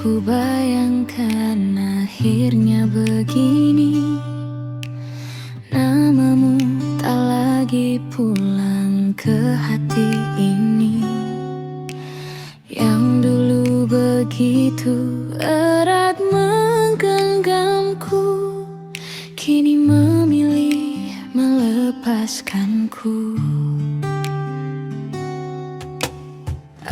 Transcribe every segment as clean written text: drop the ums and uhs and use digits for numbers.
ku bayangkan akhirnya begini. Namamu tak lagi pulang ke hati ini, yang dulu begitu erat menggenggamku, kini memilih melepaskanku.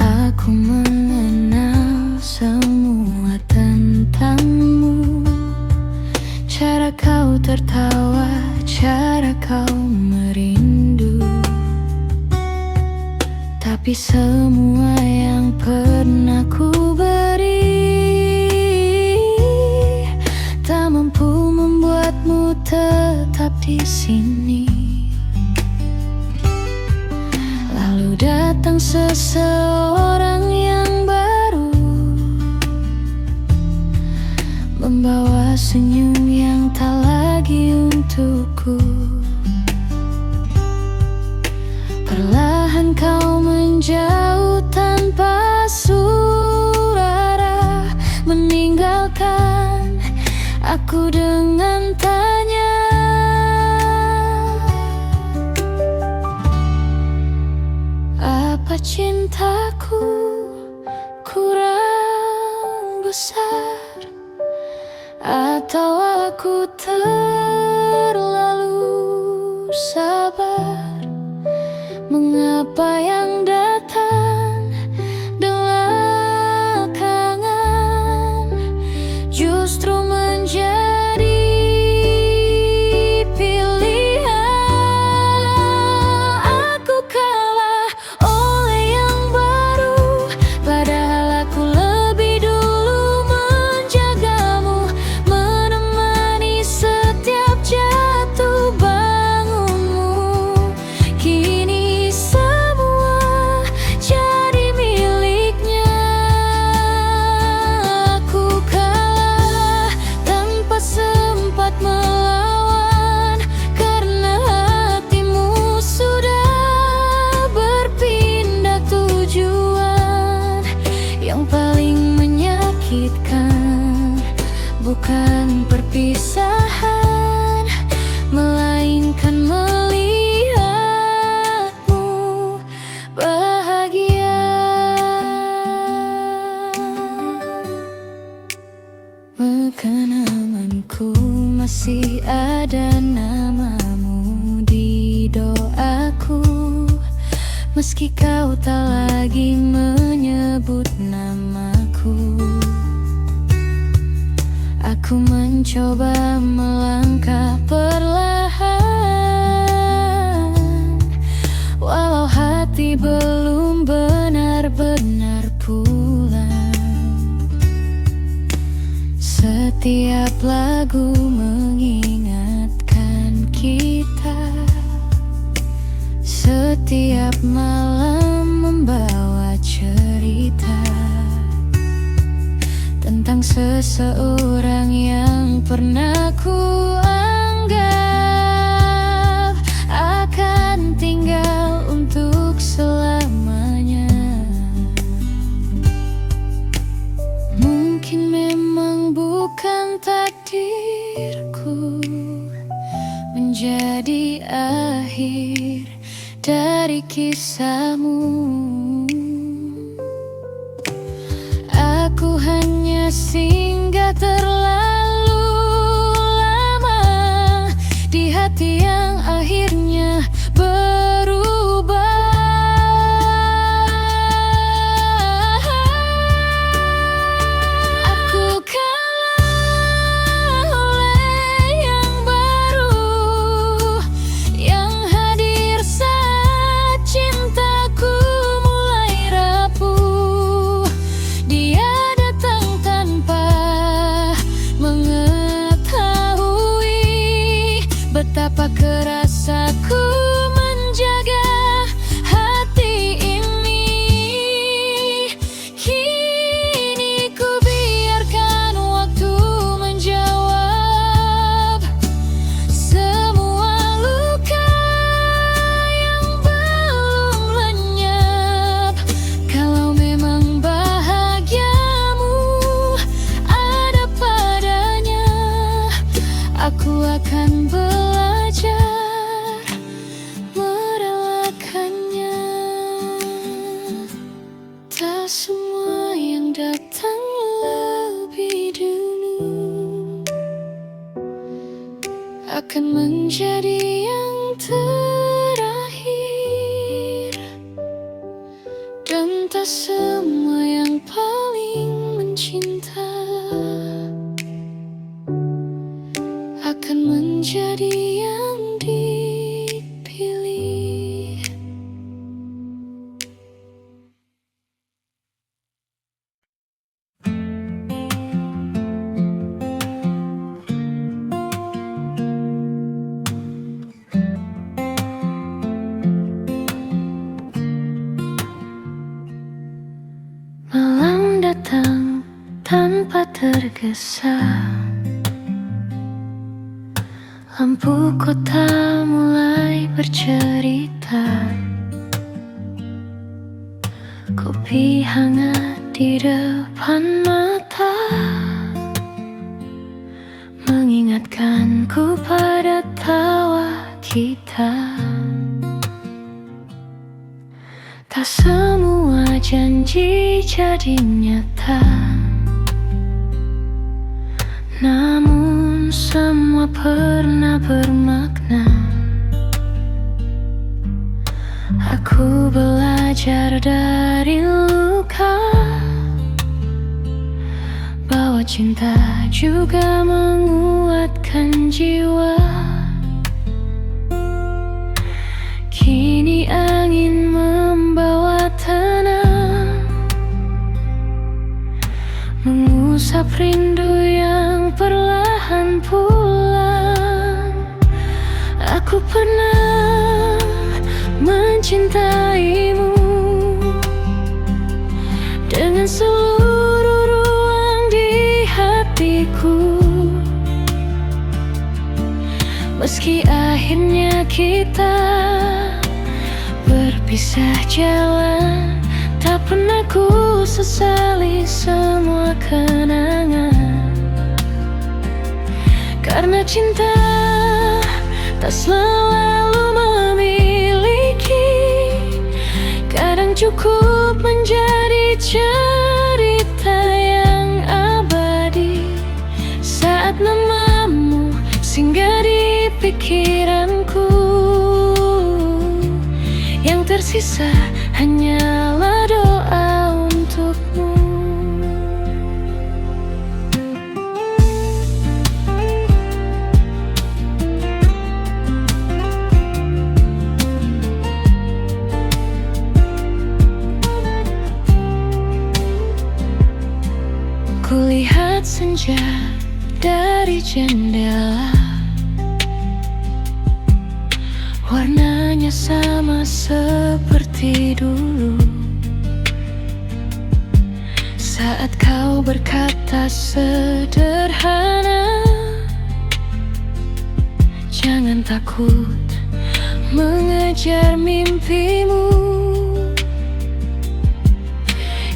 Aku mengenal semua tentangmu, cara kau tertawa, cara kau merindu. Tapi semua yang pernah ku beri tak mampu membuatmu tetap di sini. Lalu datang seseorang yang baru, membawa senyum yang tak lagi untukku. Perlahan kau menjauh tanpa suara, meninggalkan aku dengan tanya, apa cintaku kurang besar, atau aku terlalu sabar? Mengapa yang datang belakangan justru menjadi pilihan? Aku kalah oleh yang baru, padahal aku lebih dulu menjagamu, menemani setiap jatuh bangunmu. Kini bukan perpisahan, melainkan melihatmu bahagia. Kenanganku masih ada namamu di doaku, meski kau tak lagi menyebut namaku. Aku mencoba melangkah perlahan, walau hati belum benar-benar pulang. Setiap lagu mengingatkan kita, setiap malam membawa cerita tentang seseorang yang pernah ku anggap akan tinggal untuk selamanya. Mungkin memang bukan takdirku menjadi akhir dari kisahmu. Aku hanya singgah terlalu lama di hati yang akhirnya berubah. Aku kalah oleh yang baru, yang hadir saat cintaku menjadi yang terakhir, dan tak semua yang paling mencinta akan menjadi yang dipilih. Malam datang tanpa tergesa, lampu kota mulai bercerita, kopi hangat di depan mata mengingatkanku pada tawa kita. Tak semua janji jadi nyata, namun semua pernah bermakna. Aku belajar dari luka bahwa cinta juga menguatkan jiwa. Kini angin membawa tenang, mengusap rindu yang perlahan pulang. Aku pernah mencintaimu dengan seluruh ruang di hatiku. Meski akhirnya kita berpisah jalan, tak pernah ku sesali semua kenangan. Karena cinta tak selalu memiliki, kadang cukup menjadi cerita yang abadi. Saat namamu singgah di pikiranku, yang tersisa hanyalah doa untukmu. Kulihat senja dari jendela, warnanya sama seperti dulu. Saat kau berkata sederhana, jangan takut mengejar mimpimu.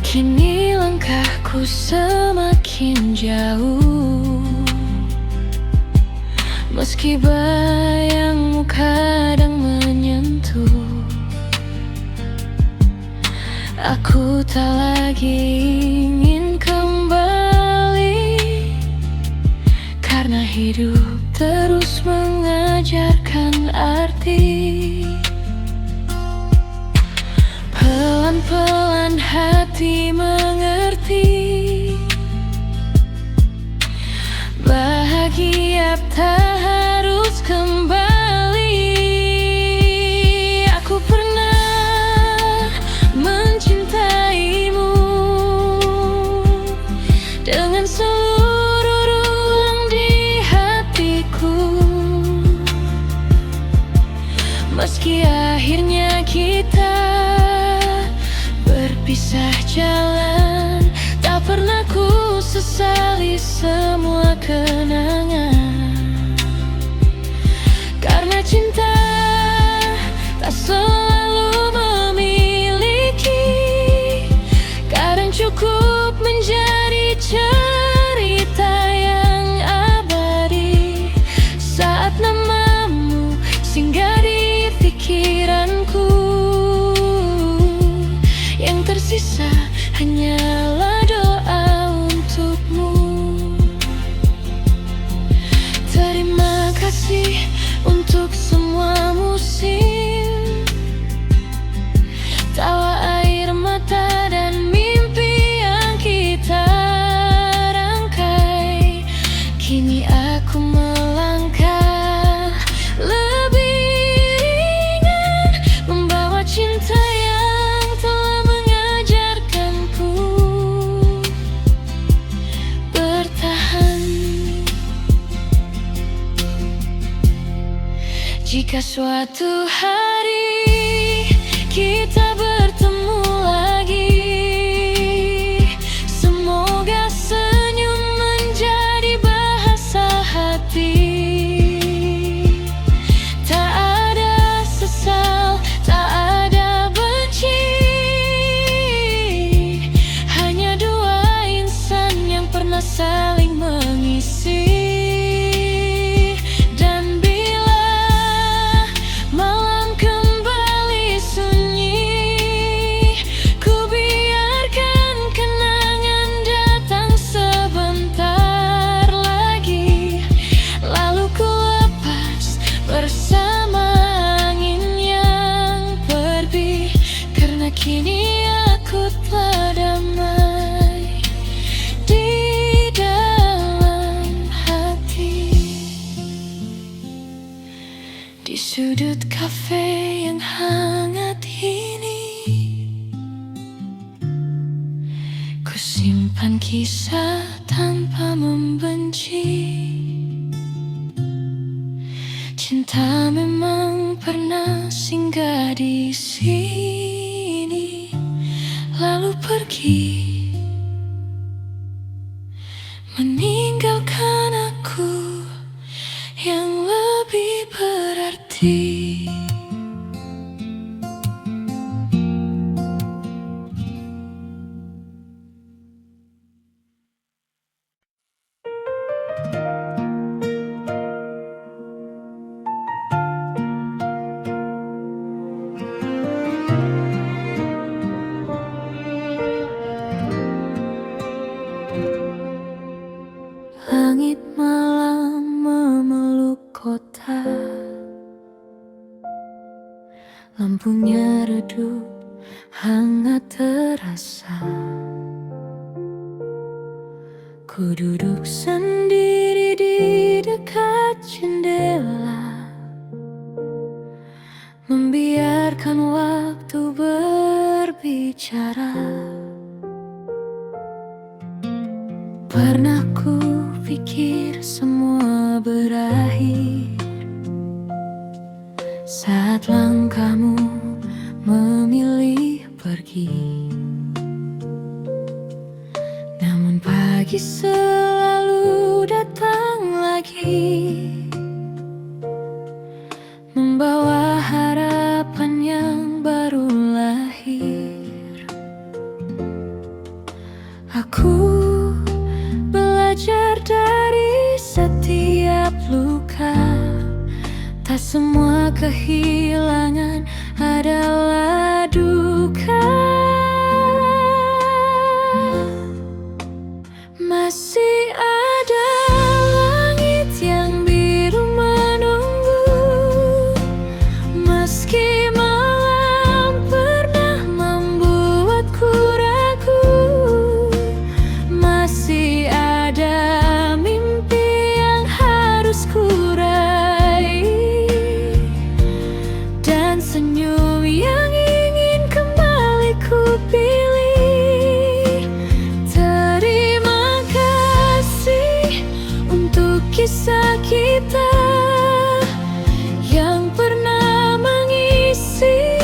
Kini langkahku semakin jauh, meski bayangmu kadang menyentuh. Aku tak lagi ingin kembali, karena hidup terus mengajarkan arti. Pelan-pelan hati mengerti, bahagia tak harus kembali. Aku pernah mencintaimu dengan seluruh ruang di hatiku. Meski akhirnya kita berpisah jalan, tak pernah ku sesali semua kenangan. Karena cinta tak selalu memiliki, kadang cukup menjadi cerita yang abadi. Saat namamu singgah di pikiranku, yang tersisa hanyalah doa untukmu. Terima kasih untuk Jika suatu hari kita bertemu lagi, semoga senyum menjadi bahasa hati. Tak ada sesal, tak ada benci, hanya dua insan yang pernah saling mengisi. Kini aku telah damai di dalam hati. Di sudut kafe yang hangat ini, ku simpan kisah tanpa membenci. Cinta memang pernah singgah di sini, lalu pergi, meninggalkan aku yang lebih berarti. Langit malam memeluk kota, lampunya redup, hangat terasa. Ku duduk sendiri di dekat jendela, membiarkan waktu berbicara. Pernah ku pikir semua berakhir saat langkahmu memilih pergi. Namun pagi selalu datang lagi, membawa harapan yang baru lahir. Aku belajar dari setiap luka, tak semua kehilangan adalah duka. Masih ada langit yang biru menunggu, meski malam pernah membuatku ragu. Masih ada mimpi yang harus ku raih, dan senyum yang ingin kembali ku pilih. Terima kasih untuk kisah kita yang pernah mengisi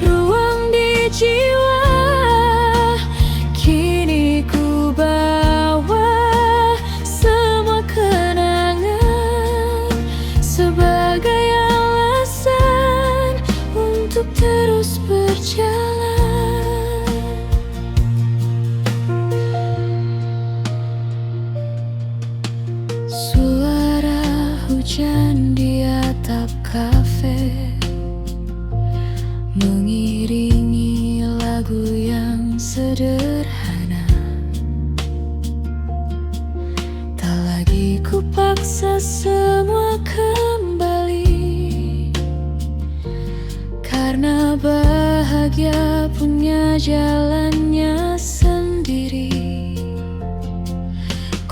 ruang di jiwa. Kini ku bawa semua kenangan sebagai alasan untuk terus berjalan. Suara hujan di atap kafe mengiringi lagu yang sederhana. Tak lagi ku paksa semua kembali, karena bahagia punya jalannya sendiri.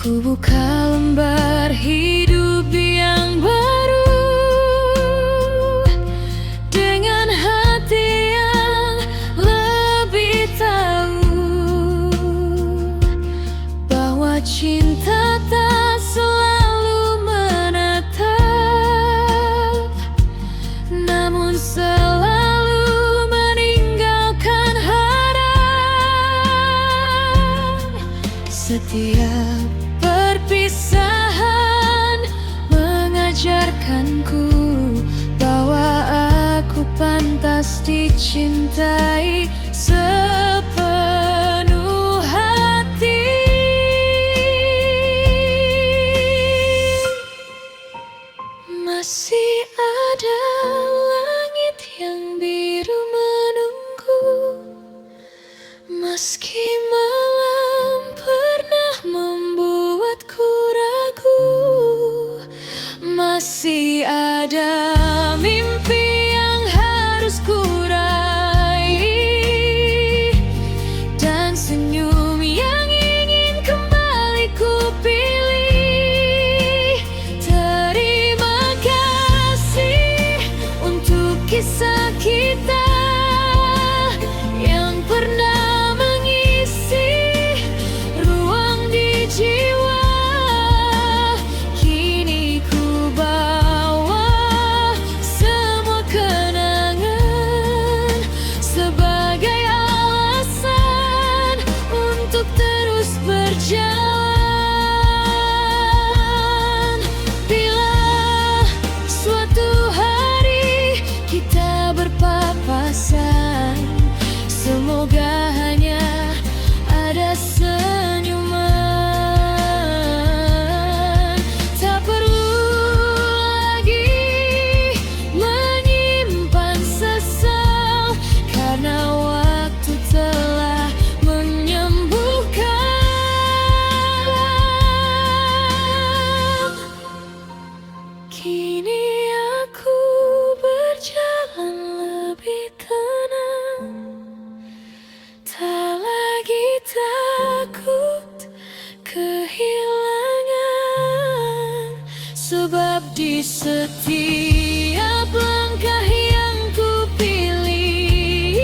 Ku buka lembar hidup yang baru dengan hati yang lebih tahu bahwa cinta tak selalu menatap, Setiap perpisahan mengajarkanku bahwa aku pantas dicintai sepenuh hati. Masih ada langit yang biru menunggu, meski malam pernah membuatku ragu. Masih ada mimpi yang harus ku raih, dan senyum yang ingin kembali ku pilih. Terima kasih untuk kisah kita yang pernah mengisi ruang di jiwa. Kini ku bawa semua kenangan sebagai alasan untuk terus berjalan. Bila suatu hari kita berpapasan, semoga hanya ada senyuman. Tak perlu lagi menyimpan sesal, karena waktu telah menyembuhkan. Kini aku berjalan lebih tenang, tak lagi takut kehilangan. Sebab di setiap langkah yang ku pilih,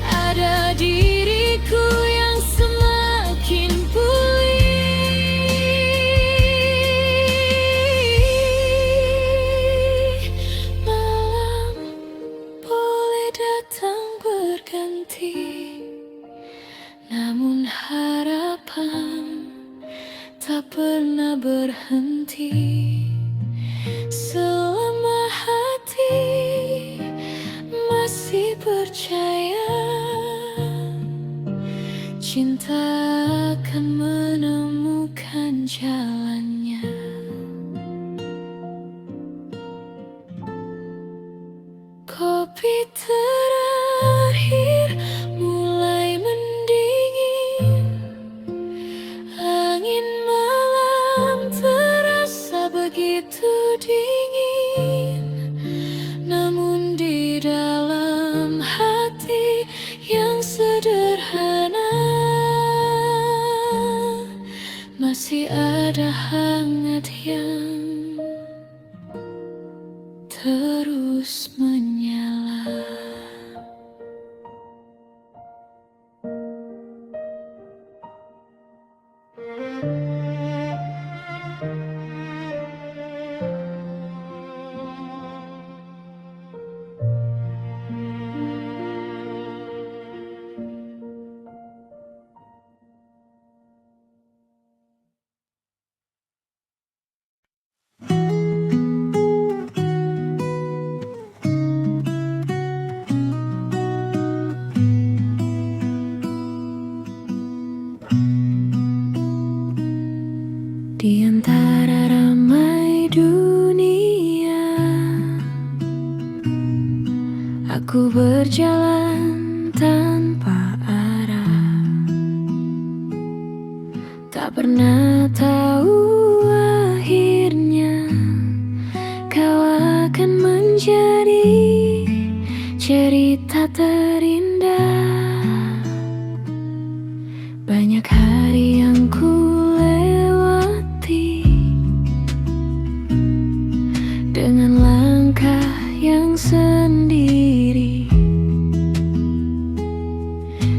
ada diriku yang semakin pulih. Malam boleh datang berganti, namun harapan tak pernah berhenti. Selama hati masih percaya, cinta akan menemukan jalannya. Kopi terakhir mulai mendingin, angin malam terasa begitu dingin. Namun di dalam hati yang sederhana, masih ada hangat yang terus menyala. Di antara ramai dunia, aku berjalan tanpa arah. Tak pernah tahu akhirnya kau akan menjadi cerita terindah. Banyak hari yang ku dengan langkah yang sendiri,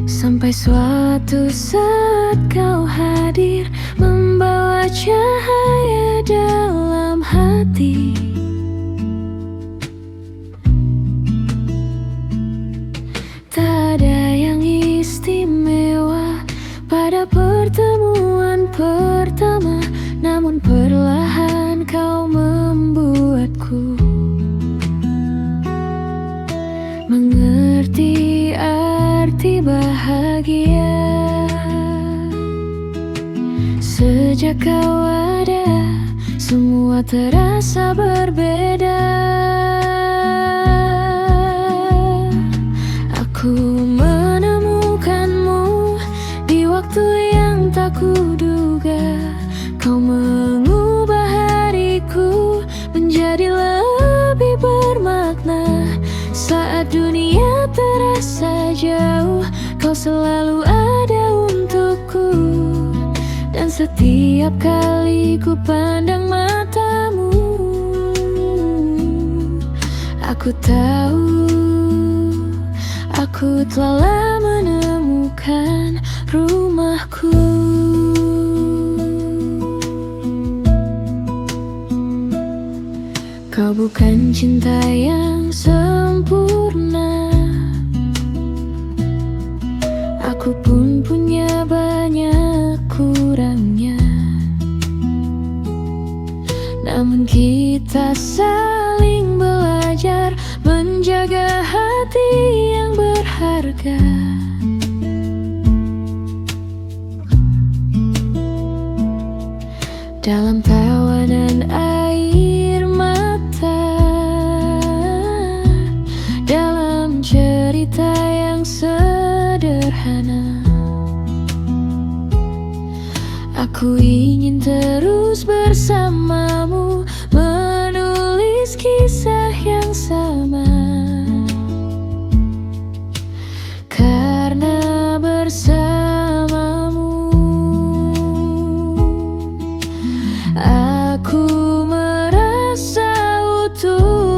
sampai suatu saat kau hadir membawa cahaya dalam hati. Tak ada yang istimewa pada pertemuan pertama, namun perlahan kau membuatku mengerti arti bahagia. Sejak kau ada, semua terasa berbeda. Aku menemukanmu di waktu yang tak kuduga. Kau mengubah hariku menjadi lebih bermakna. Saat dunia terasa jauh, kau selalu ada untukku. Dan setiap kali ku pandang matamu, aku tahu aku telah menemukan rumahku. Kau bukan cinta yang sempurna, aku pun punya banyak kurangnya. Namun kita saling belajar menjaga hati yang berharga. Dalam tawa dan air mata, dalam cerita yang sederhana, aku ingin terus bersamamu, menulis kisah yang sama. Karena bersamamu aku merasa utuh.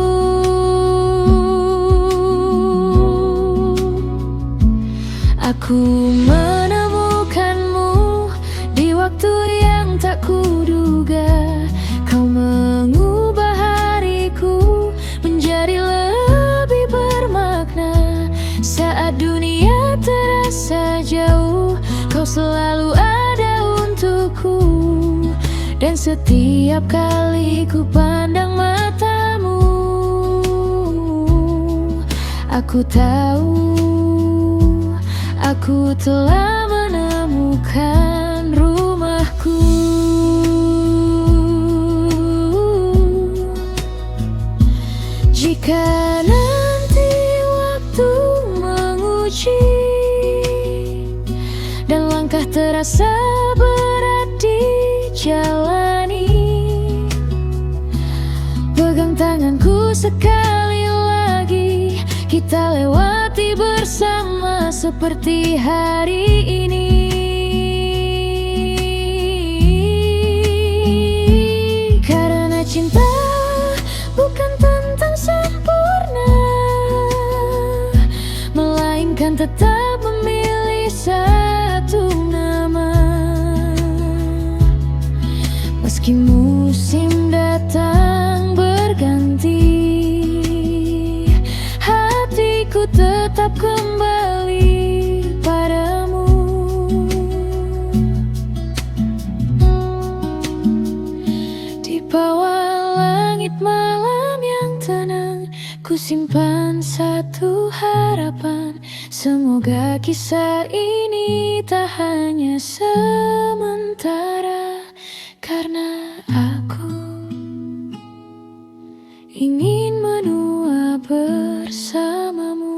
Aku menemukanmu di waktu yang tak kuduga. Kau mengubah hariku menjadi lebih bermakna. Saat dunia terasa jauh, kau selalu ada untukku. Dan setiap kali ku pandang matamu, aku tahu aku telah menemukan rumahku. Jika nanti waktu menguji dan langkah terasa berat dijalani, pegang tanganku sekali lagi, kita lewati bersama seperti hari ini. Karena cinta bukan tentang sempurna, melainkan tetap memilih satu nama. Meski musim datang berganti, hatiku tetap kembali padamu. Di bawah langit malam yang tenang, ku simpan satu harapan. Semoga kisah ini tak hanya sementara, karena aku ingin menua bersamamu.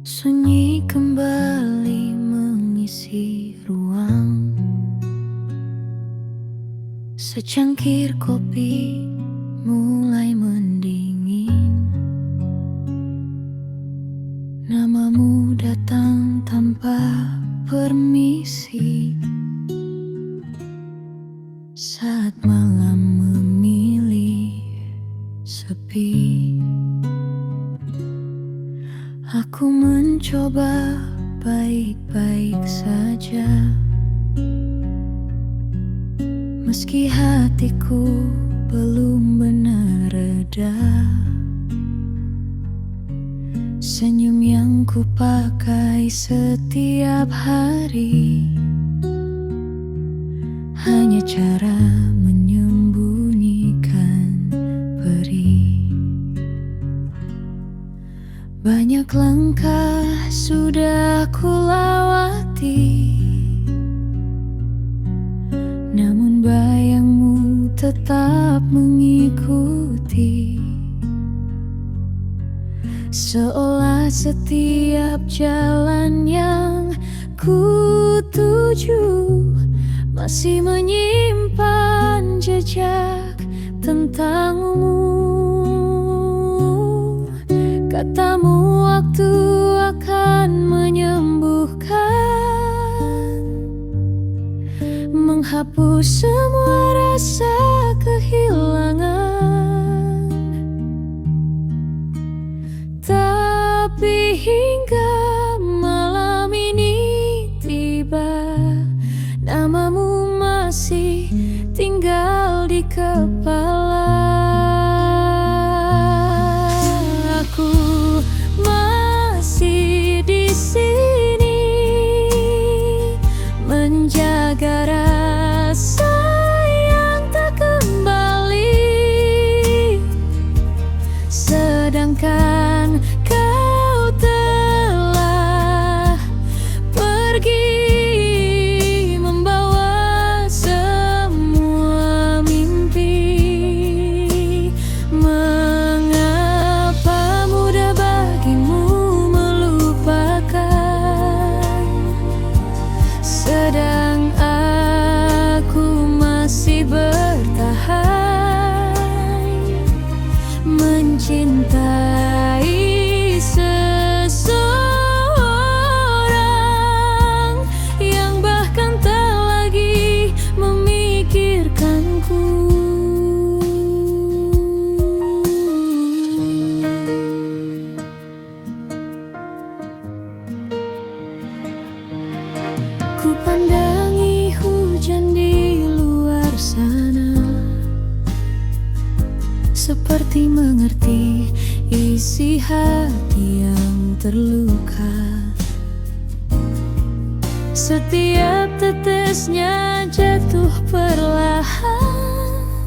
Sunyi kembali mengisi ruang, secangkir kopi mulai mendingin. Namamu datang tanpa permisi, saat malam memilih sepi. Aku mencoba baik-baik saja, meski hatiku belum benar reda. Senyum yang ku pakai setiap hari hanya cara menyembunyikan perih. Banyak langkah sudah ku lewati, namun bayangmu tetap mengikuti. Seolah setiap jalan yang ku tuju masih menyimpan jejak tentangmu. Katamu waktu akan menyembuhkan, menghapus semua rasa kehilangan. Tapi hingga malam ini tiba, namamu masih tinggal di kepala. Aku masih di sini menjaga rasa yang tak kembali, sedangkan kau telah pergi membawa semua mimpi. Mengapa mudah bagimu melupakan, sedang aku masih bertahan mencintai seseorang yang bahkan tak lagi memikirkanku. Ku pandangi hujan di luar sana, seperti mengerti isi hati yang terluka. Setiap tetesnya jatuh perlahan,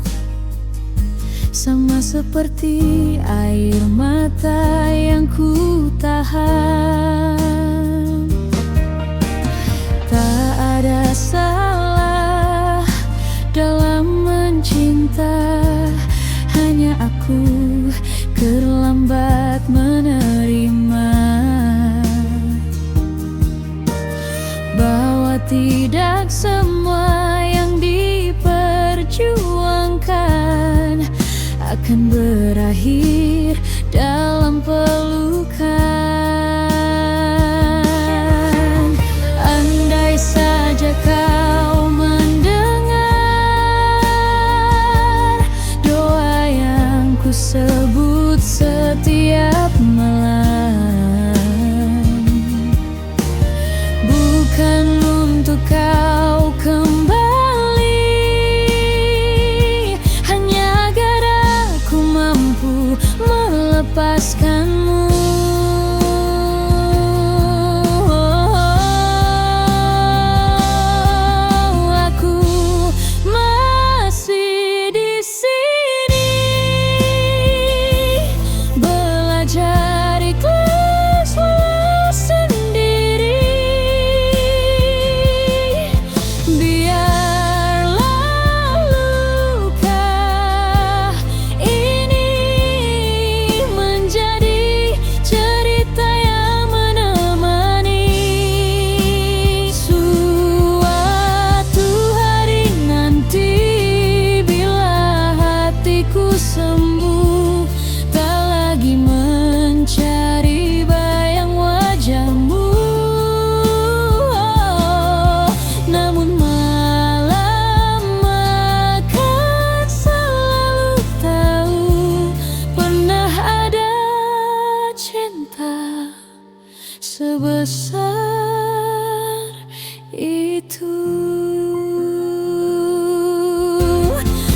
sama seperti air mata yang ku tahan. Tak ada salah dalam mencinta, hanya aku terlambat menerima bahwa tidak semua yang diperjuangkan akan berakhir dalam pelukan. Andai saja kau mendengar doa yang ku sebut setiap malam, bukan untuk kau kembali, hanya agar aku mampu melepaskanmu. Aku masih di sini belajar ikhlas walau sendiri. Biarlah luka ini menjadi sebesar itu.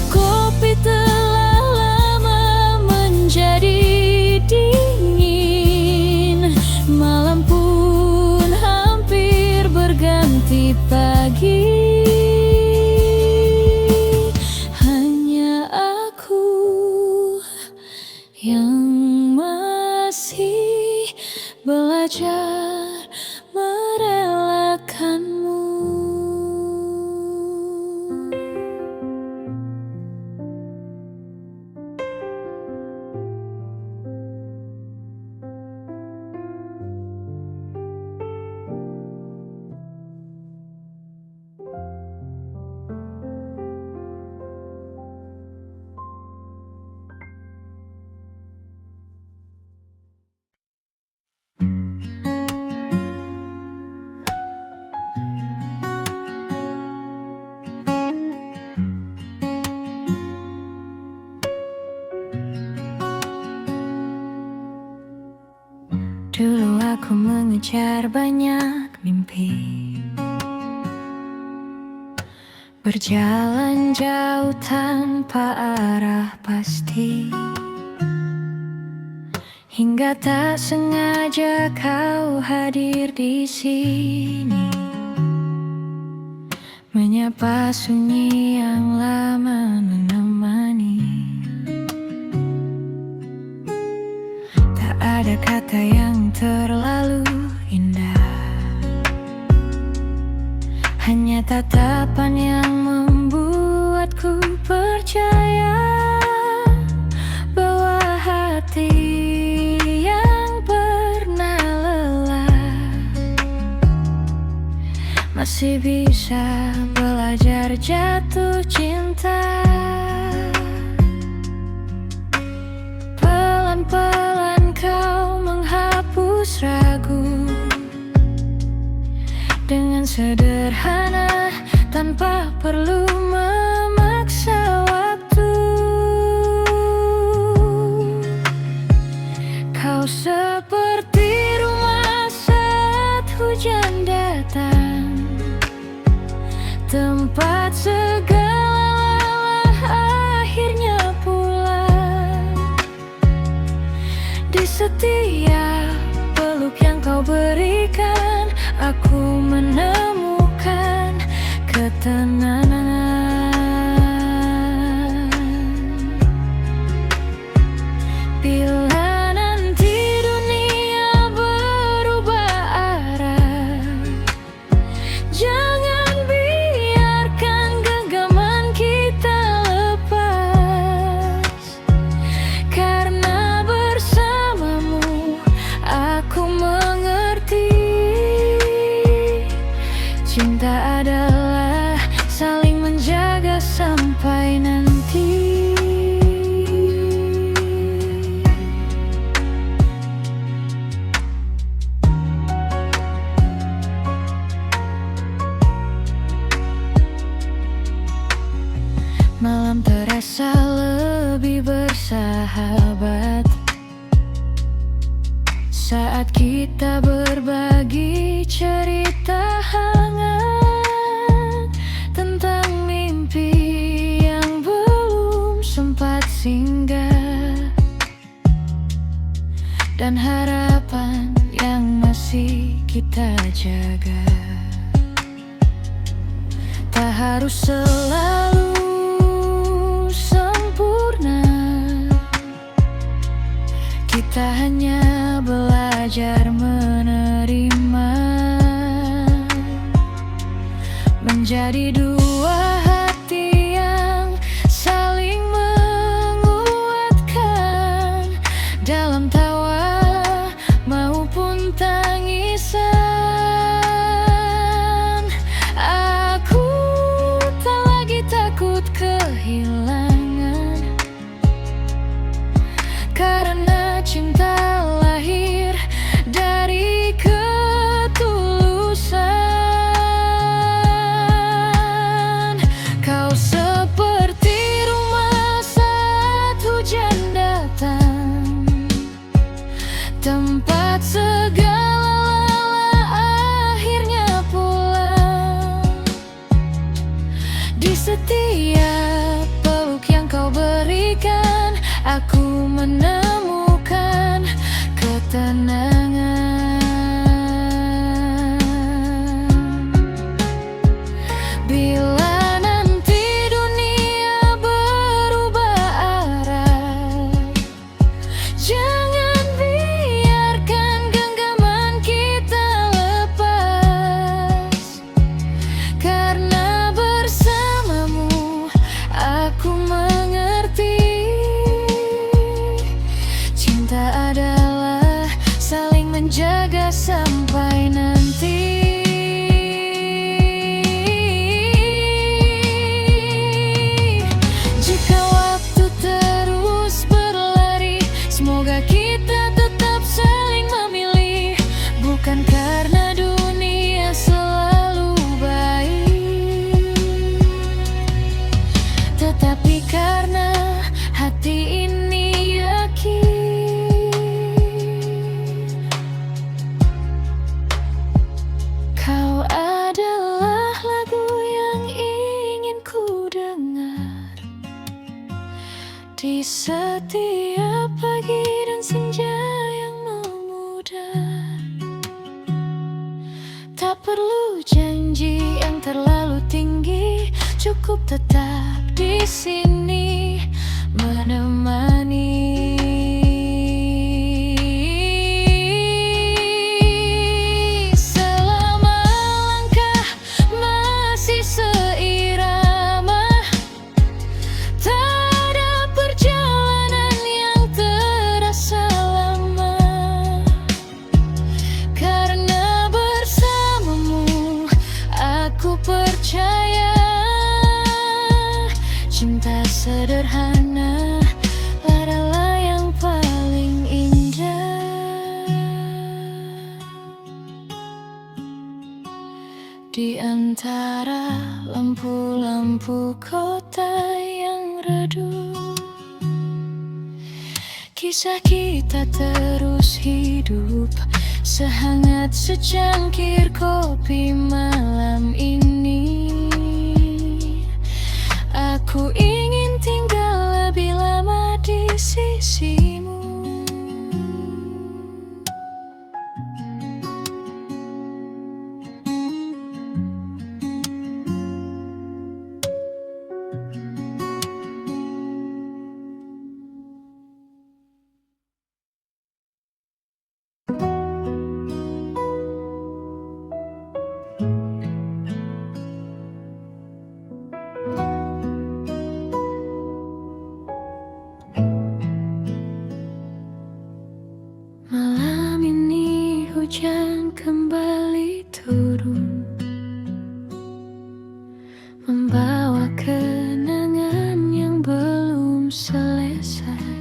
Kopi telah lama menjadi dingin, malam pun hampir berganti pagi. Hanya aku yang masih belajar merelakanmu. Dulu aku mengejar banyak mimpi, berjalan jauh tanpa arah pasti, hingga tak sengaja kau hadir di sini, menyapa sunyi yang lama menemani. Tak ada kata yang terlalu indah, hanya tatapan yang membuatku percaya bahwa hati yang pernah lelah masih bisa belajar jatuh cinta. Pelan-pelan kau menghapus ragu, dengan sederhana tanpa perlu memaksa waktu. Kau seperti rumah saat hujan datang, tempat segala lelah akhirnya pulang. Di setiap peluk yang kau berikan, aku menemukan ketenangan. Bila nanti dunia berubah arah, jangan biarkan genggaman kita lepas, karena bersamamu aku mengerti. Cinta adalah saling menjaga sampai nanti. Malam terasa lebih bersahabat saat kita berbagi cerita hangat tentang mimpi yang belum sempat singgah, dan harapan yang masih kita jaga. Tak harus selalu sempurna, kita hanya belajar menerima, menjadi dua hati yang saling menguatkan dalam tawa maupun tangisan. Aku tak lagi takut kehilangan, karena cinta lahir dari ketulusan. Kau seperti rumah saat hujan datang, adalah saling menjaga sampai nanti. Jika waktu terus berlari, semoga kita tetap saling memilih, bukan karena dunia selalu baik, tetapi karena hati ini yakin kau adalah lagu yang ingin ku dengar di setiap pagi dan senja yang memudar. Tak perlu janji yang terlalu tinggi, cukup tetap di sini menemani. Selama langkah masih seirama, tak ada perjalanan yang terasa lama, karena bersamamu aku percaya cinta sederhana adalah yang paling indah. Di antara lampu-lampu kota yang redup, kisah kita terus hidup sehangat secangkir kopi malam ini. Aku ingin tinggal lebih lama di sisimu. Malam ini hujan kembali turun, membawa kenangan yang belum selesai.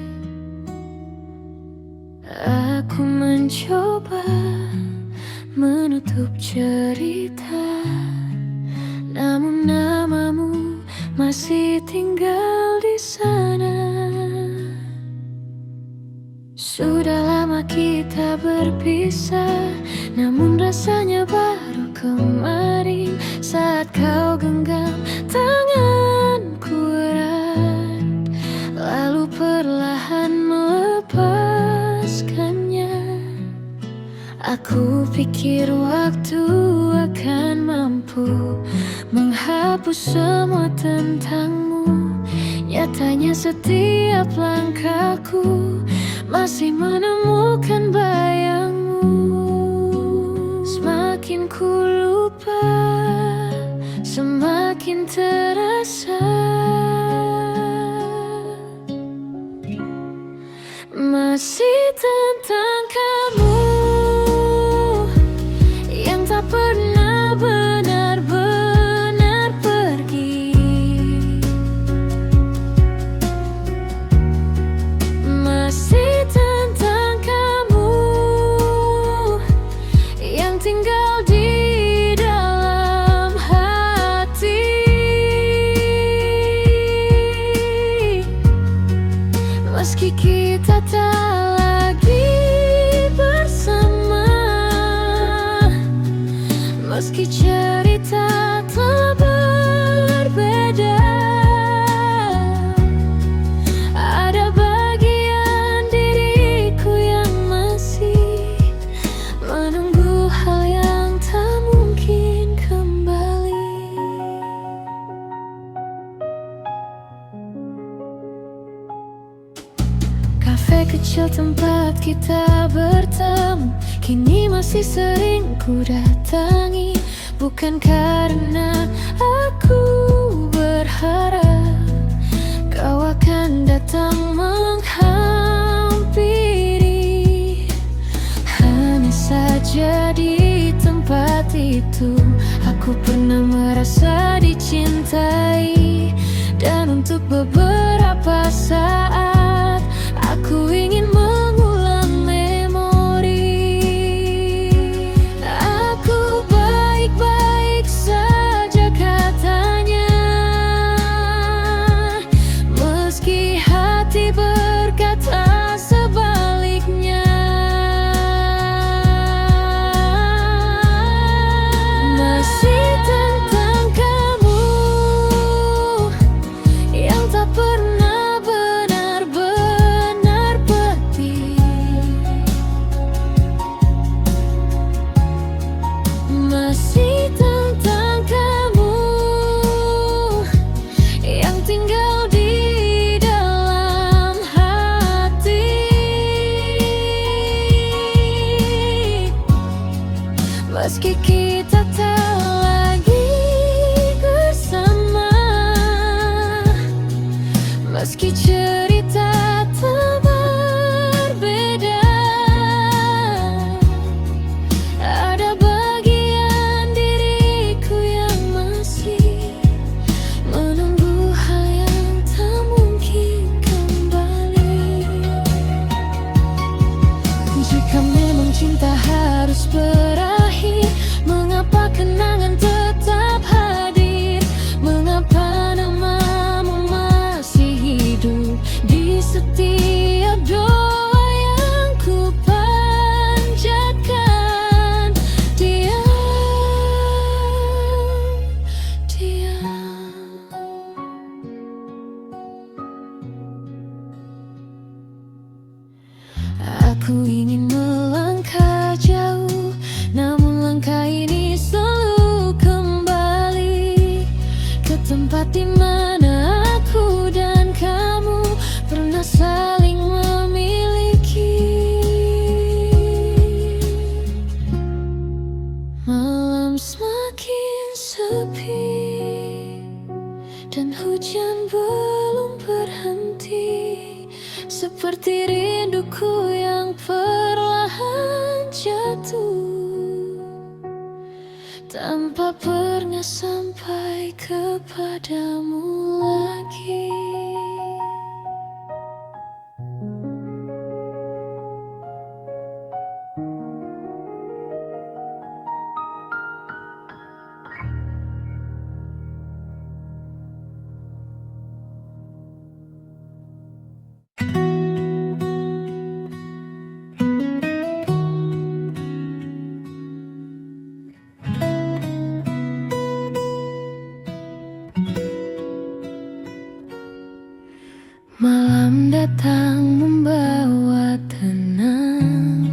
Aku mencoba menutup cerita, namun namamu masih tinggal di sana. Sudah lama kita berpisah, namun rasanya baru kemarin saat kau genggam tanganku erat, lalu perlahan melepaskannya. Aku pikir waktu akan mampu menghapus semua tentangmu. Nyatanya setiap langkahku masih menemukan bayangmu. Semakin ku lupa, semakin terasa masih tentang kamu yang tak pernah benar-benar pergi. Masih tentang kamu yang tinggal di dalam hati. Meski kita tak lagi bersama, meski cerita telah berbeda, ada bagian diriku yang masih menunggu hal yang tak mungkin kembali. Kafe kecil tempat kita bertemu kini masih sering ku datangi, bukan karena aku berharap kau akan datang menghampiri. saat itu aku pernah merasa dicintai. Dan untuk beberapa saat aku ingin mengulang memori. Aku baik-baik saja katanya, meski hati berkata sebaliknya. Masih tentang kamu yang tak pernah benar-benar pergi. Masih tentang kamu yang tinggal di dalam hati. Meski kita tak lagi bersama, meski cerita tak berbeda, ada bagian diriku yang masih menunggu hal yang tak mungkin kembali. Jika memang cinta harus berakhir, mengapa kenangan tetap hadir? Mengapa namamu masih hidup di setiap doa yang ku panjatkan? Diam. Aku ingin melangkah jauh, namun langkah ini selalu kembali ke tempat di mana aku dan kamu pernah saling memiliki. Malam semakin sepi dan hujan belum berhenti, seperti rinduku yang perlahan jatuh tanpa pernah sampai kepadamu lagi. Malam datang membawa tenang,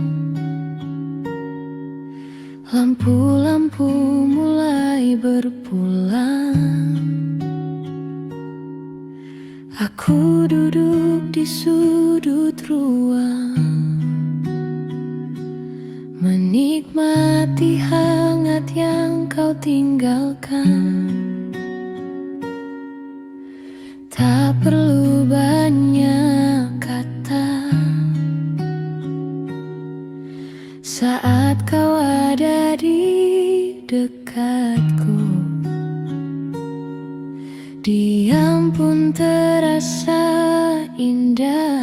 lampu-lampu mulai berpulang. Aku duduk di sudut ruang, menikmati hangat yang kau tinggalkan. Tak perlu banyak kata saat kau ada di dekatku. Diam pun terasa indah,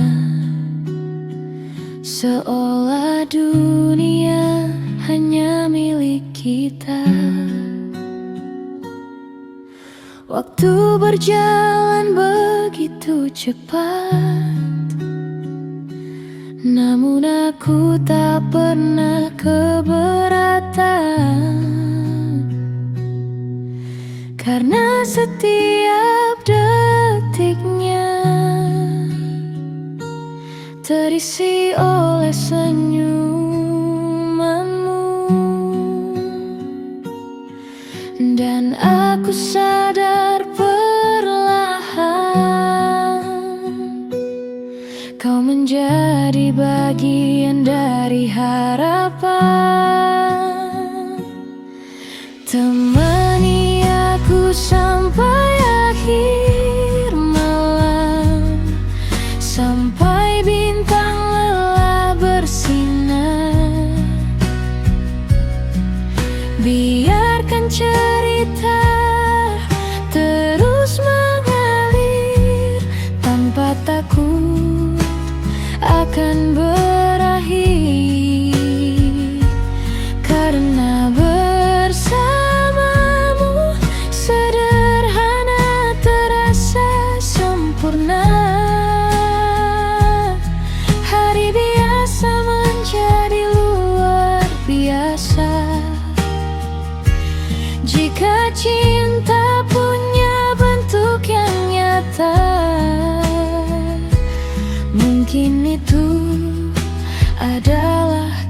seolah dunia hanya milik kita. Waktu berjalan begitu cepat, namun aku tak pernah keberatan, karena setiap detiknya terisi oleh senyumanmu. Dan aku sadar perlahan kau menjadi bagian dari harapan. Temani aku sampai akhir malam, sampai bintang lelah bersinar.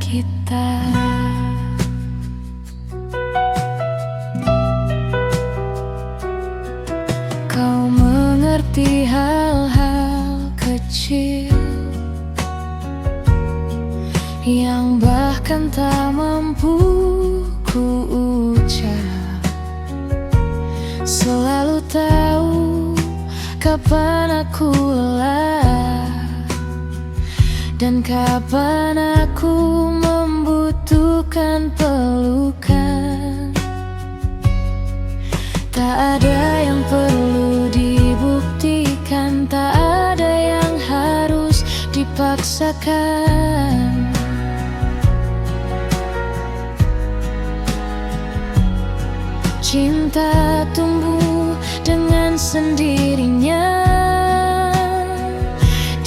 kita. Kau mengerti hal-hal kecil yang bahkan tak mampu ku ucap. Selalu tahu kapan aku lelah dan kapan aku membutuhkan pelukan. Tak ada yang perlu dibuktikan, tak ada yang harus dipaksakan. Cinta tumbuh dengan sendirinya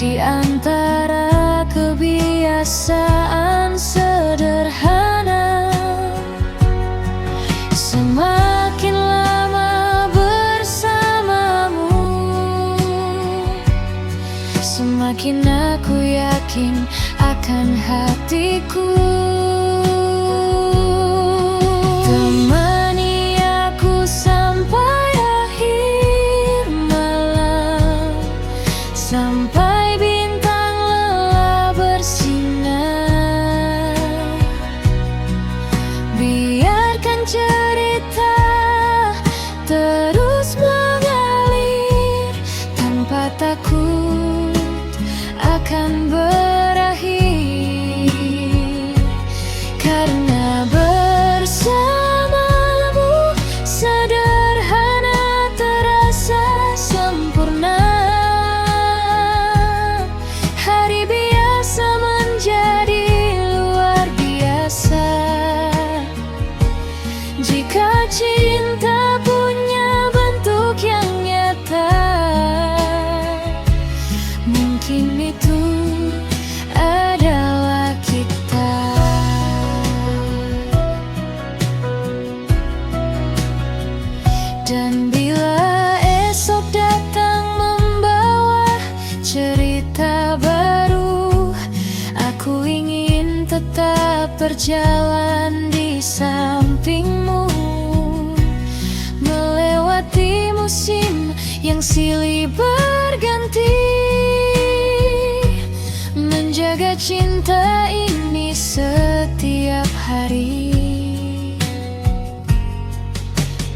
di antara kebiasaan sederhana. Semakin lama bersamamu, semakin aku yakin akan hatiku. Temani aku sampai akhir malam, sampai bintang lelah bersinar. Biarkan cerita terus mengalir tanpa takut akan berakhir, karena bersamamu sederhana terasa sempurna. Hari biasa menjadi luar biasa jika cinta punya bentuk yang nyata. Mungkin itu adalah kita. Dan bila esok datang membawa cerita baru, aku ingin tetap berjalan di sampingmu, melewati musim yang silih berganti, menjaga cinta ini setiap hari.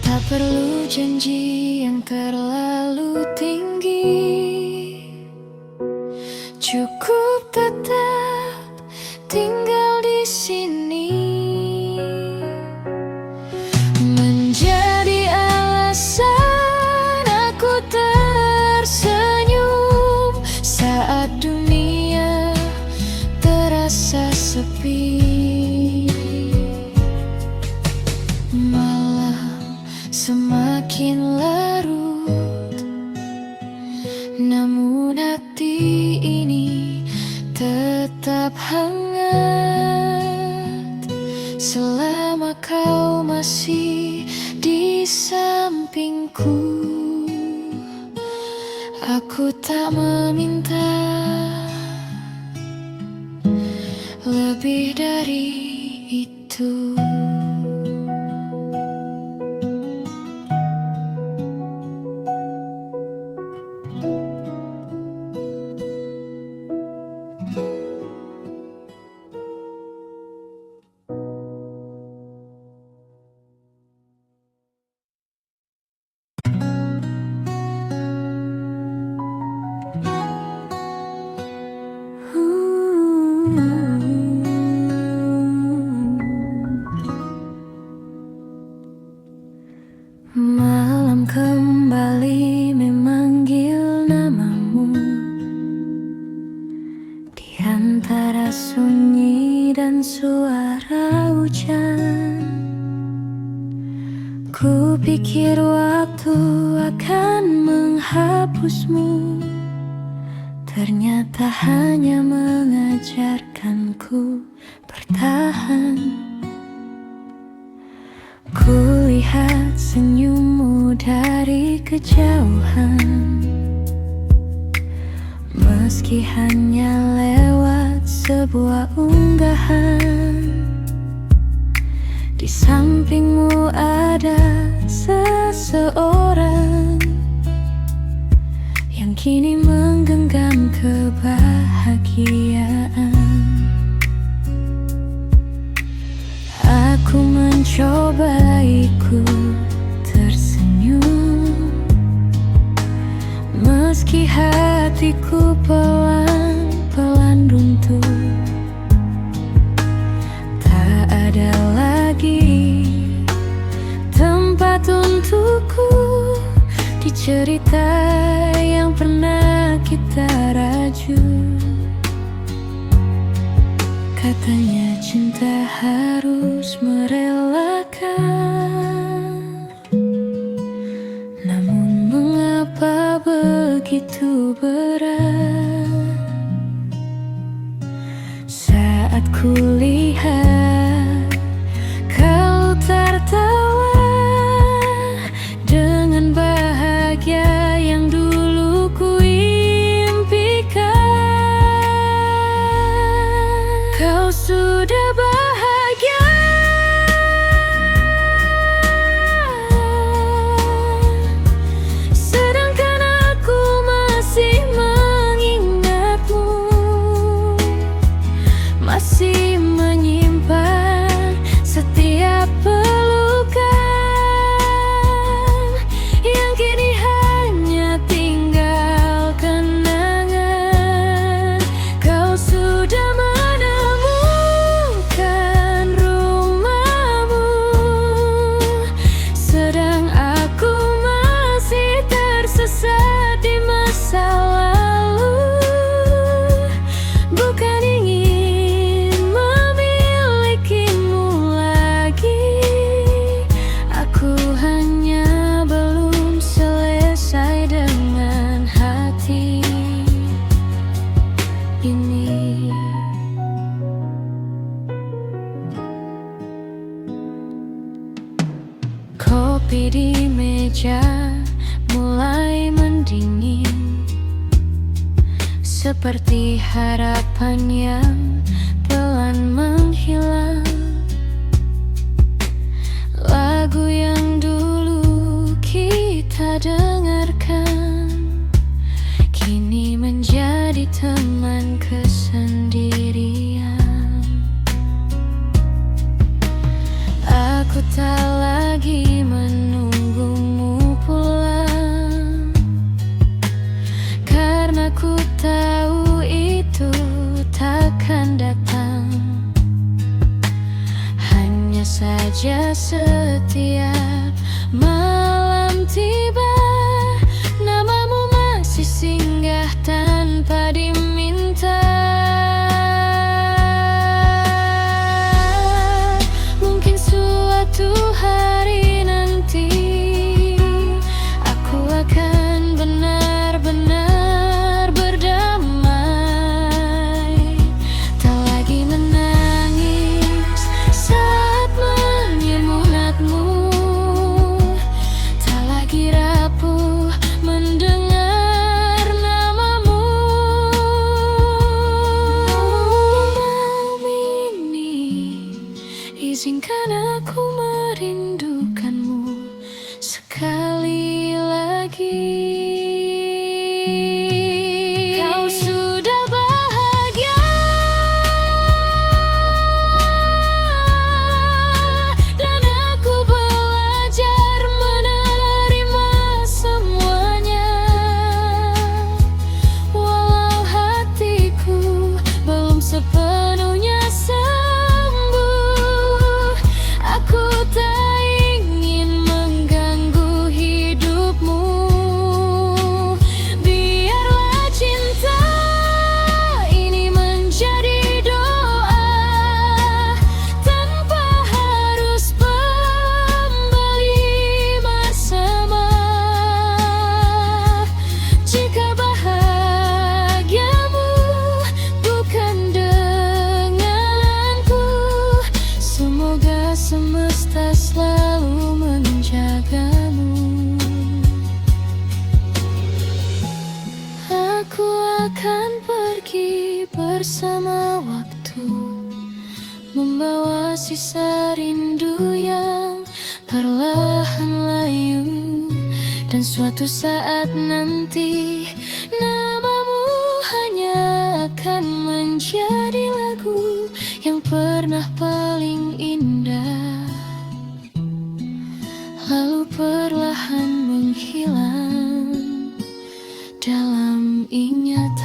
Tak perlu janji yang terlalu tinggi, cukup tetap tinggal di sini, menjadi alasan aku tersenyum saat dunia terasa sepi. Malam semakin larut, namun hati ini tetap hangat selama kau masih di sampingku. Aku tak meminta lebih dari itu. Malam kembali memanggil namamu di antara sunyi dan suara hujan. Ku pikir waktu akan menghapusmu, ternyata hanya mengajarkanku bertahan. Kulihat senyummu dari kejauhan, meski hanya lewat sebuah unggahan. Di sampingmu ada seseorang yang kini menggenggam kebahagiaan. Aku mencoba ikut tersenyum, meski hatiku pelan-pelan runtuh. Tak ada lagi tempat untukku di cerita yang pernah kita raju. Katanya cinta harus merelakan, namun mengapa begitu berat saat kulihat kau tertawa dengan bahagia yang dulu kuimpikan. Kau sudah bahagia, sedangkan aku masih mengingatmu, masih menyimpan setiap pelukan yang kini hanya tinggal kenangan. Kau sudah menemukan rumahmu, sedang aku masih tersesat di masa lalu. Bukan ingin memilikimu lagi, aku hanya belum selesai dengan hati ini. Kopi di meja mulai mendingin, seperti harapan yang pelan menghilang. Lagu yang dulu kita dengarkan kini menjadi teman kesendirian. Aku tak lagi menunggumu pulang, karena ku tahu itu takkan datang. Hanya saja setiap malam tiba, namamu masih singgah tanpa diminta. Mungkin suatu hari nanti aku akan benar-benar berdamai, tak lagi menangis saat menyemunatmu, tak lagi rapuh mendengar namamu. Malam ini izinkan aku merindukanmu sekali lagi. Kau sudah bahagia, dan aku belajar menerima semuanya. Walau hatiku belum sepenuhnya sembuh, aku tak sisa rindu yang perlahan layu. Dan suatu saat nanti namamu hanya akan menjadi lagu yang pernah paling indah, lalu perlahan menghilang dalam ingatan.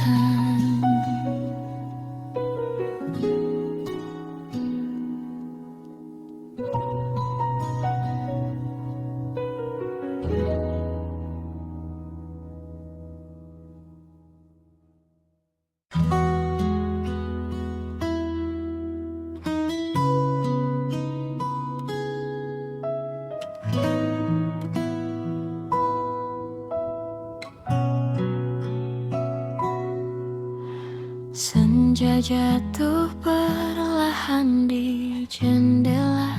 Senja jatuh perlahan di jendela,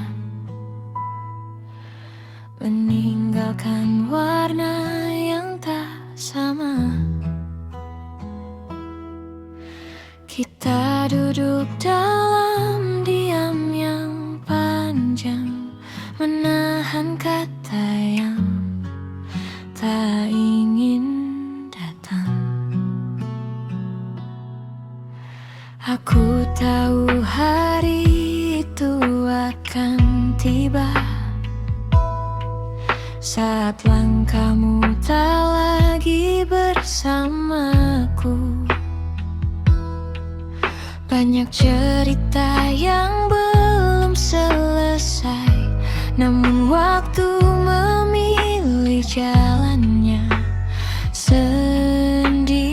meninggalkan warna yang tak sama. Kita duduk dalam diam yang panjang, menahan kata yang tak ingin datang. Aku tahu hari itu akan tiba, saat langkahmu tak lagi bersamaku. Banyak cerita yang belum selesai, namun waktu memilih jalannya sendiri.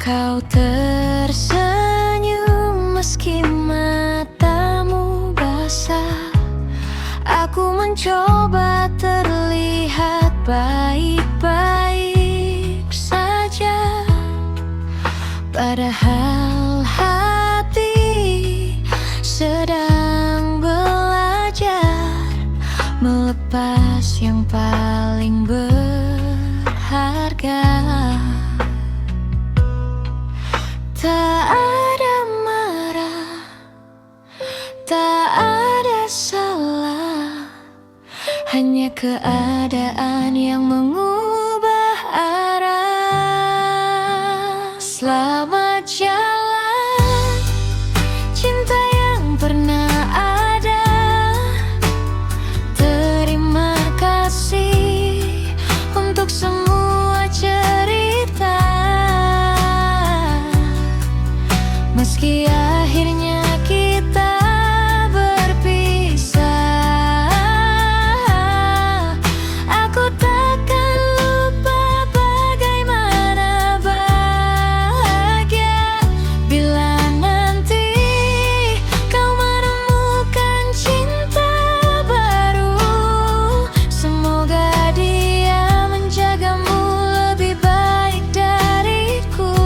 Kau tersenyum meski matamu basah. Aku mencoba terlihat baik-baik saja, padahal hati sedang belajar melepas yang paling berharga. Tak ada marah, tak ada salah, hanya keadaan yang mengubah arah. Selamat jalan, cinta yang pernah ada. Terima kasih untuk semua cerita. Meski akhirnya kita berpisah, aku takkan lupa bagaimana bahagia bila nanti kau menemukan cinta baru. Semoga dia menjagamu lebih baik dariku.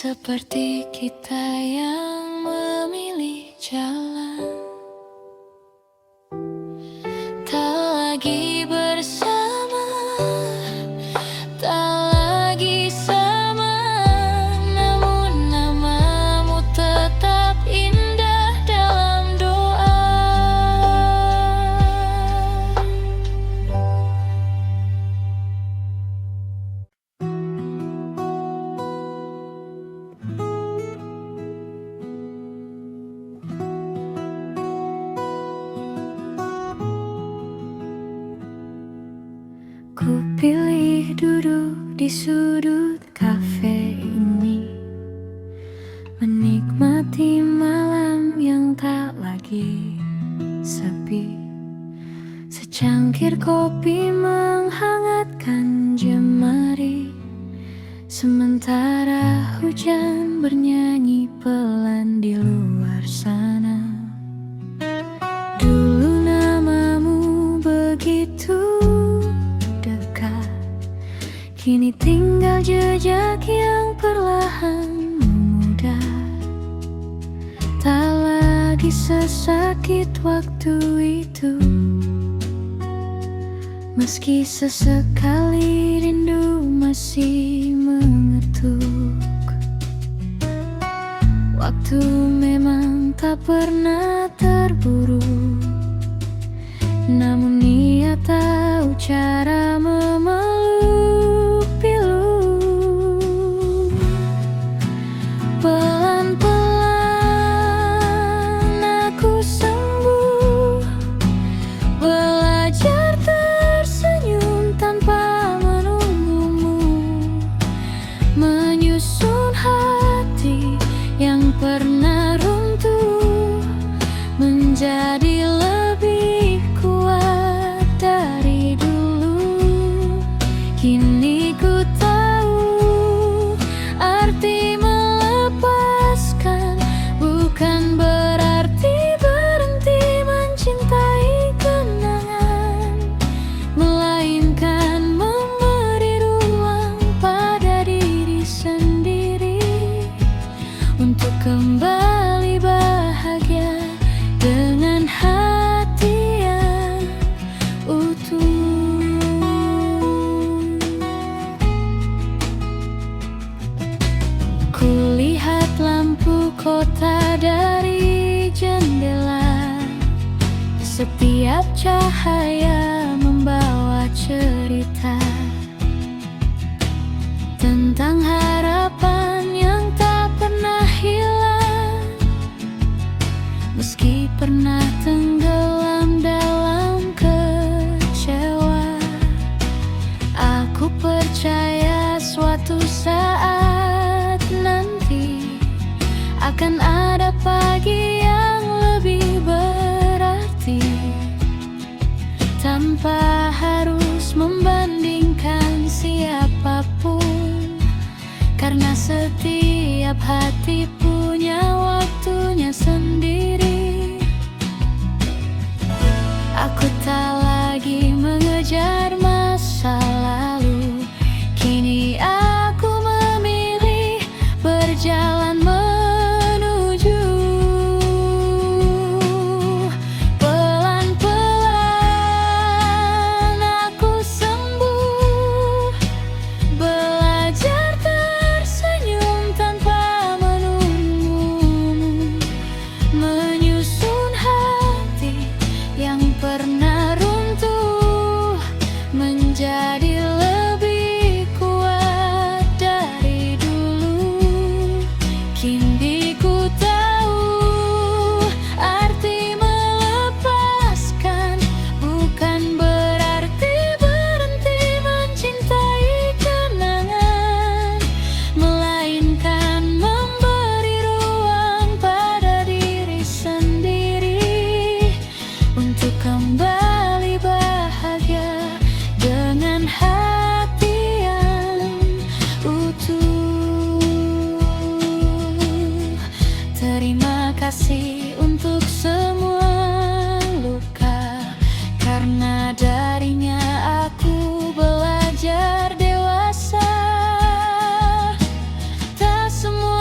seperti kita yang memilih jalan tak lagi bersama, tak lagi sama, namun namamu tetap indah dalam doa. Ku pilih duduk di sudut kafe ini, menikmati malam yang tak lagi sepi. Secangkir kopi menghangatkan jemari, sementara hujan bernyanyi pelan di luar sana. Dulu namamu begitu dekat, kini tinggal jejak yang perlahan memudar. Tak lagi sesakit waktu itu, meski sesekali rindu masih mengetuk. Waktu memang tak pernah terburu, namun ia tahu cara memeluk pilu. Pelan-pelan aku sembuh, belajar tersenyum tanpa menunggumu, menyusun hati yang pernah runtuh menjadi lebih kuat dari dulu. Kini ku tahu arti melepaskan bukan berarti berhenti mencintai kenangan, melainkan memberi ruang pada diri sendiri untuk kembali bahagia dengan hati yang utuh. Kulihat lampu kota dari jendela, setiap cahaya membawa cerita tentang harapan yang tak pernah hilang, meski pernah tenggelam dalam kecewa. Aku percaya suatu saat nanti akan ada pagi yang lebih berarti, tanpa harus membandingkan siapapun, karena setiap hati punya waktunya sendiri. Aku tak lagi mengejar masa lalu, kini aku memilih berjalan menuju. Pelan-pelan aku sembuh, belajar tersenyum tanpa menunggumu, menyusun hati yang pernah runtuh menjadi lebih kuat dari dulu. Kini ku tahu arti melepaskan bukan berarti berhenti mencintai kenangan, melainkan memberi ruang pada diri sendiri untuk kembali bahagia dengan hati yang utuh. Terima kasih untuk semua luka, karena darinya aku belajar dewasa. Tak semua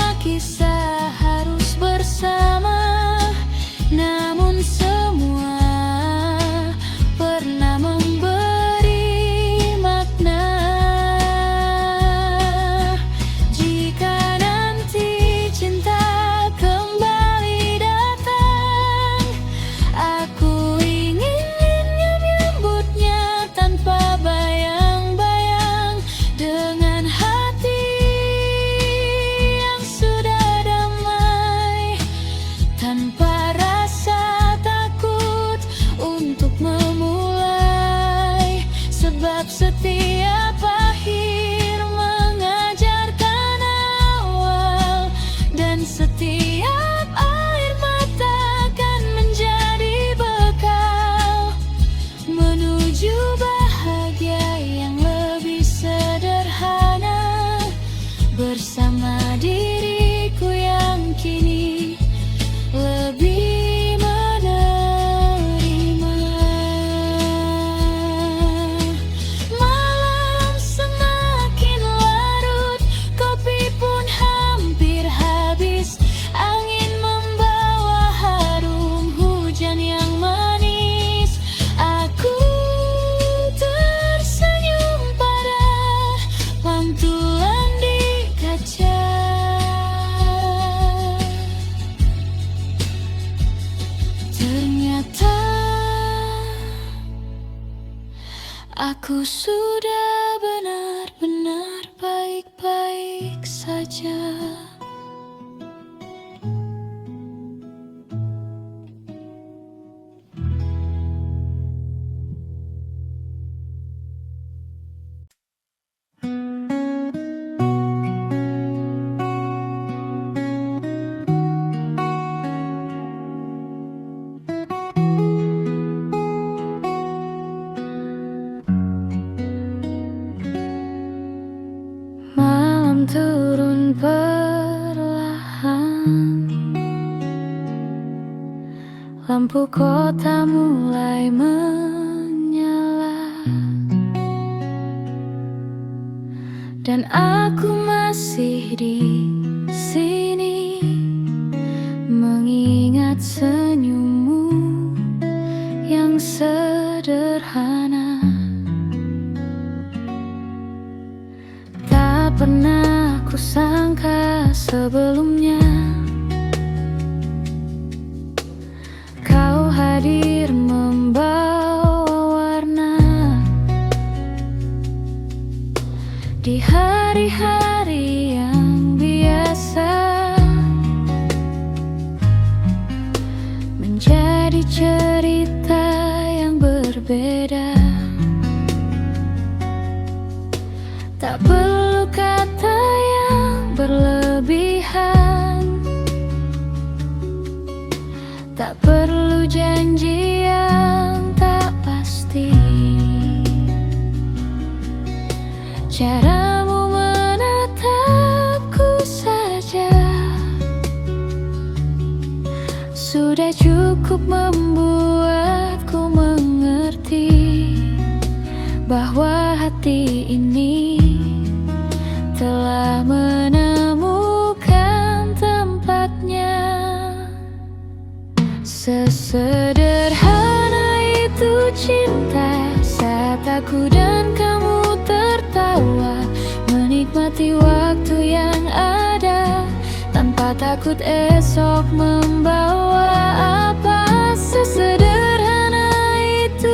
bersama diriku yang kini lebih menerima. Malam semakin larut, kopi pun hampir habis. Angin membawa harum hujan yang manis. Aku tersenyum pada pantulan di kaca. Ternyata aku sudah benar-benar baik-baik saja. Malam turun perlahan, lampu kota mulai menyala, dan aku masih di sini mengingat senyummu yang sederhana. Tak pernah ku sangka sebelumnya kau hadir membawa warna di hari-hari yang biasa, menjadi cerita yang berbeda. Tak perlu kata yang berlebihan, tak perlu janji yang tak pasti. Caramu menatapku saja sudah cukup membuatku mengerti bahwa hati ini telah menemukan tempatnya. Sesederhana itu cinta, saat aku dan kamu tertawa, menikmati waktu yang ada tanpa takut esok membawa apa. Sesederhana itu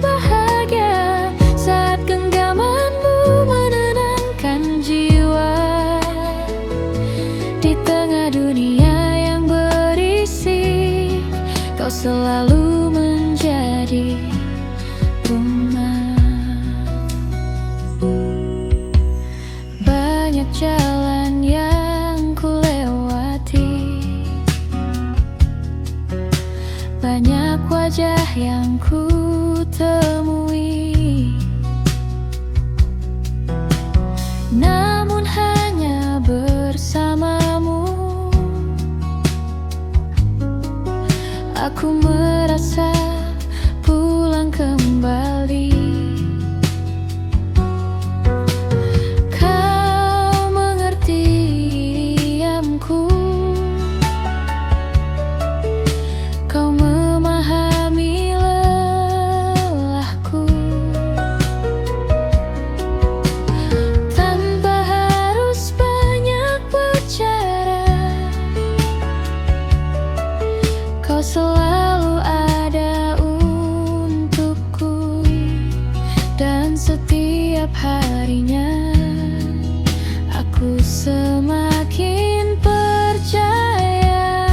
bahagia saat genggamanmu menenangkan jiwa di tengah dunia yang berisi. Kau selalu menjadi rumah. Banyak jalan yang ku lewati, banyak wajah yang ku temui, namun hanya bersamamu aku merasa pulang kembali. Kau mengerti diamku, kau memahami lelahku, tanpa harus banyak bicara. Kau selalu ada untukku, dan setiap harinya aku semakin percaya.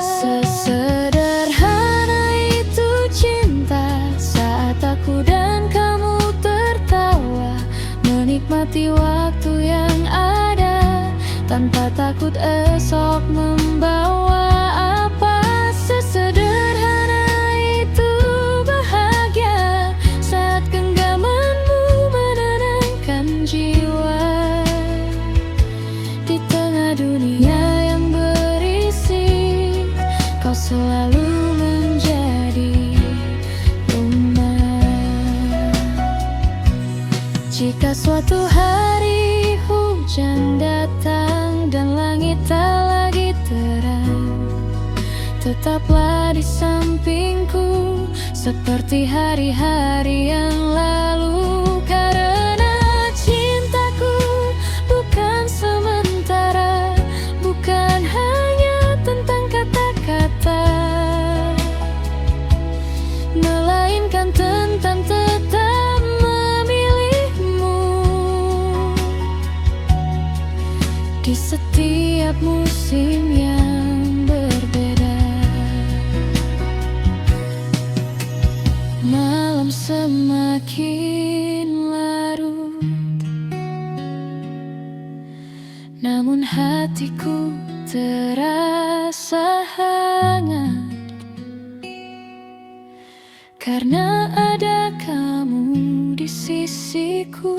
Sesederhana itu cinta, saat aku dan kamu tertawa, menikmati waktu yang ada tanpa takut esok membawa apa. Sesederhana itu bahagia saat genggamanmu menenangkan jiwa hujan datang dan langit tak lagi terang, tetaplah di sampingku seperti hari-hari yang lalu. Karena cintaku bukan sementara, bukan hanya tentang kata-kata, melainkan tentang tetap memilihmu di setiap musim yang berbeda. Malam semakin larut, namun hatiku terasa hangat, karena ada kamu di sisiku.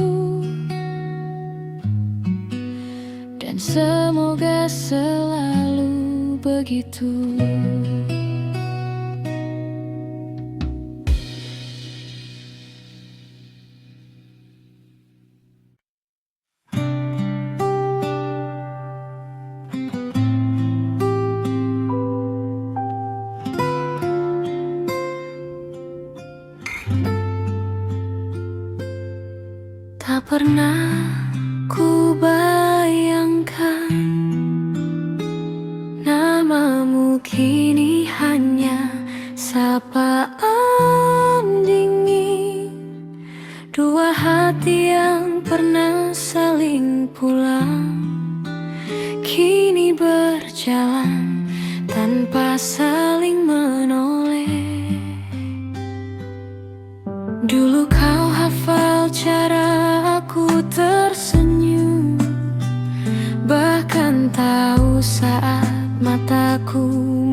Dan semoga selalu begitu. Tak pernah ku bayangkan namamu kini hanya sapaan dingin. Dua hati yang pernah saling pulang kini berjalan tanpa saling menoleh. Dulu kau hafal cara aku tersenyum, bahkan tahu saat mataku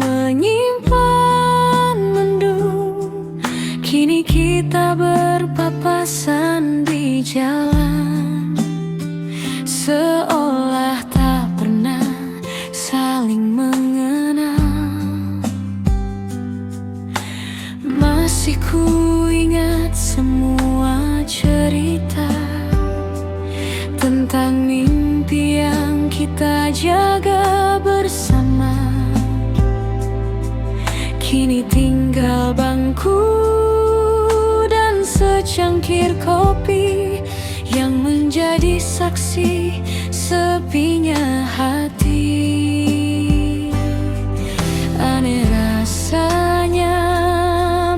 menyimpan mendung. Kini kita berpapasan di jalan, seolah tak pernah saling mengenal. Masih ku ingat semua cerita tentang mimpi yang kita jaga bersama. Kini tinggal bangku dan secangkir kopi yang menjadi saksi sepinya hati. Aneh rasanya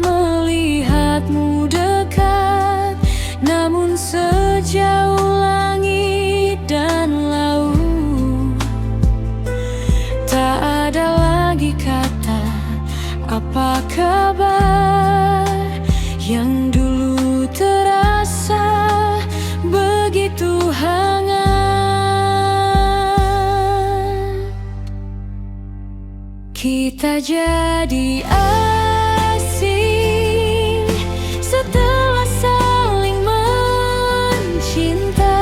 melihatmu dekat, namun sejauh langit dan laut. Tak ada lagi kata apa kabar yang dulu terasa begitu hangat. Kita jadi asing setelah saling mencinta.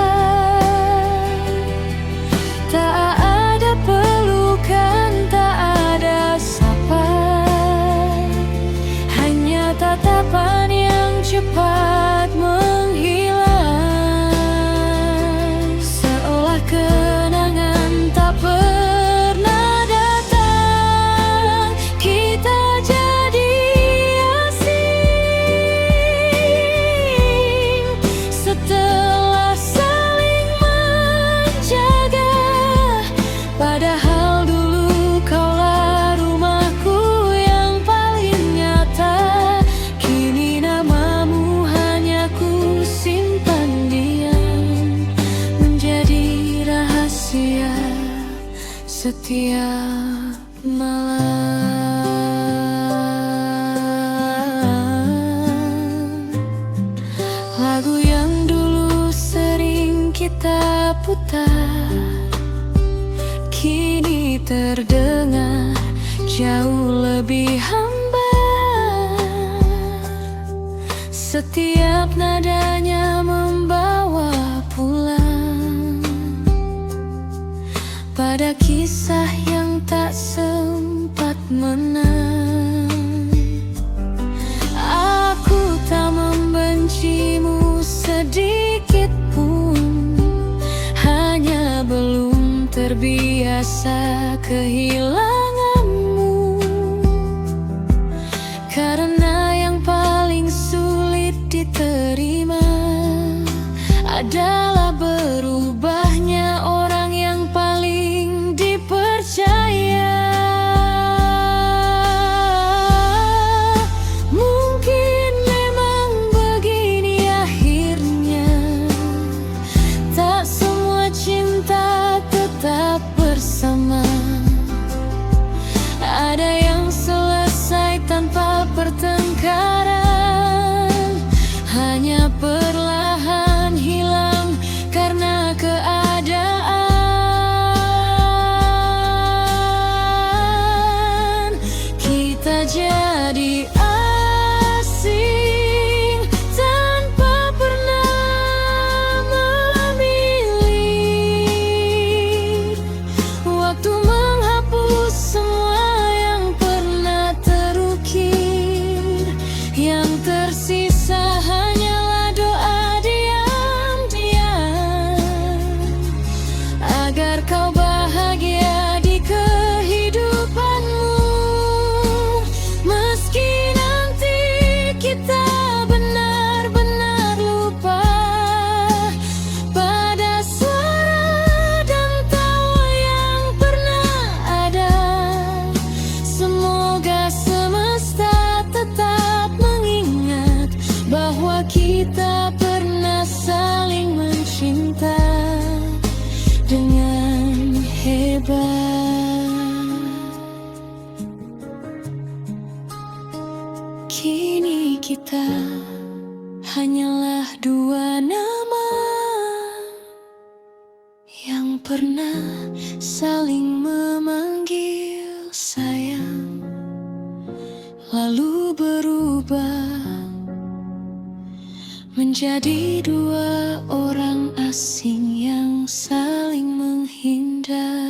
Tak ada pelukan, tak ada sapa, hanya tatapan yang cepat menghilang, seolah kenangan tak pernah datang. Kita jadi asing setelah saling menjaga, padahal dulu kaulah rumahku yang paling nyata. Kini namamu hanya ku simpan diam, menjadi rahasia setiap malam. Lagu yang dulu sering kita putar kini terdengar jauh lebih hambar. Setiap nadanya membawa pulang pada kisah yang tak sempat menang. Aku tak membencimu sedikit pun, hanya terbiasa kehilanganmu, karena yang paling sulit diterima adalah berubahnya orang yang paling dipercaya. Mungkin memang begini akhirnya, tak semua cinta tetap bersama. Ada yang selesai tanpa pertengkaran, hanya perlahan hilang karena keadaan. Kita jadi asing tanpa pernah memilih. Waktu menghapus semua yang pernah terukir, yang tersisa hanyalah doa diam-diam agar kau bahagia di kehidupanmu. Meski nanti kita benar-benar lupa pada suara dan tawa yang pernah ada, semoga semesta tetap mengingat bahwa kita pernah saling mencinta dengan hebat. Kini kita hanyalah dua nama yang pernah saling memanggil sayang, lalu berubah menjadi dua orang asing yang saling menghindar.